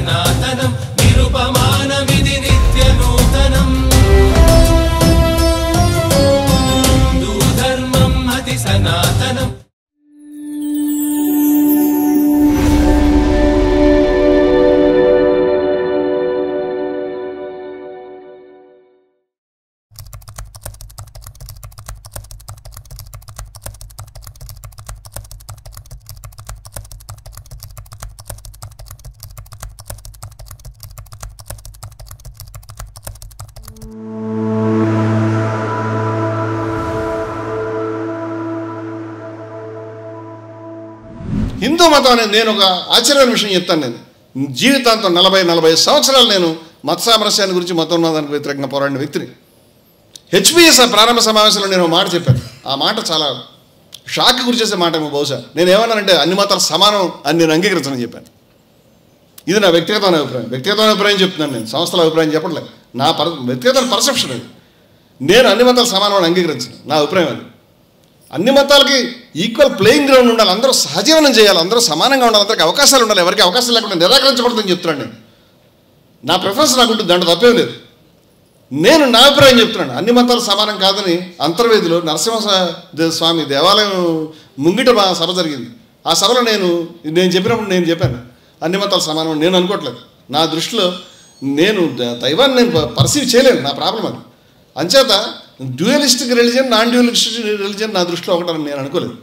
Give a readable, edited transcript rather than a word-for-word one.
సనాతనం నిరుపమానమిది నిత్య నూతనం హిందూ ధర్మం అతి సనాతనం. హిందూ మతం అనేది నేను ఒక ఆశ్చర్యమైన విషయం చెప్తాను. నేను జీవితాంతం 40 సంవత్సరాలు నేను మత సామరస్యాన్ని గురించి మతోన్మాదానికి వ్యతిరేకంగా పోరాడిన వ్యక్తిని. హెచ్పిఎస్ ప్రారంభ సమావేశంలో నేను మాట చెప్పాను. ఆ మాట చాలా షాక్ గురి చేసే మాట ఏమో బహుశా. నేను ఏమన్నానంటే అన్ని మతాలు సమానం అని నేను అంగీకరించని చెప్పాను. ఇది నా వ్యక్తిగతమైన అభిప్రాయం. వ్యక్తిగతమైన అభిప్రాయం చెప్తున్నాను, నేను సంస్థల అభిప్రాయం చెప్పట్లేదు. నా వ్యక్తిగత పర్సెప్షన్ అది. నేను అన్ని మతాలు సమానం అని అంగీకరించను, నా అభిప్రాయం అది. అన్ని మతాలకి ఈక్వల్ ప్లేయింగ్ గ్రౌండ్ ఉండాలి, అందరూ సహజీవనం చేయాలి, అందరూ సమానంగా ఉండాలి, అందరికీ అవకాశాలు ఉండాలి, ఎవరికి అవకాశం లేకుండా నిరాకరించకూడదని చెప్తున్నాను. నేను నా ప్రిఫరెన్స్ నాకుంటుంది, దాంట్లో తప్పేం లేదు. నేను నా అభిప్రాయం చెప్తున్నాను. అన్ని మతాలు సమానం కాదని అంతర్వేదిలో నరసింహ స్వామి దేవాలయం ముంగిట మా సభ జరిగింది. ఆ సభలో నేను చెప్పినప్పుడు నేను చెప్పాను అన్ని మతాలు సమానం నేను అనుకోవట్లేదు. నా దృష్టిలో నేను దైవాన్ని నేను పర్సీవ్ చేయలేను, నా ప్రాబ్లం అది. అంచేత డ్యూయలిస్టిక్ రిలీజియన్ నాన్ డ్యూయలిస్టిక్ రిలీజియన్ నా దృష్టిలో ఒకటని నేను అనుకోలేదు.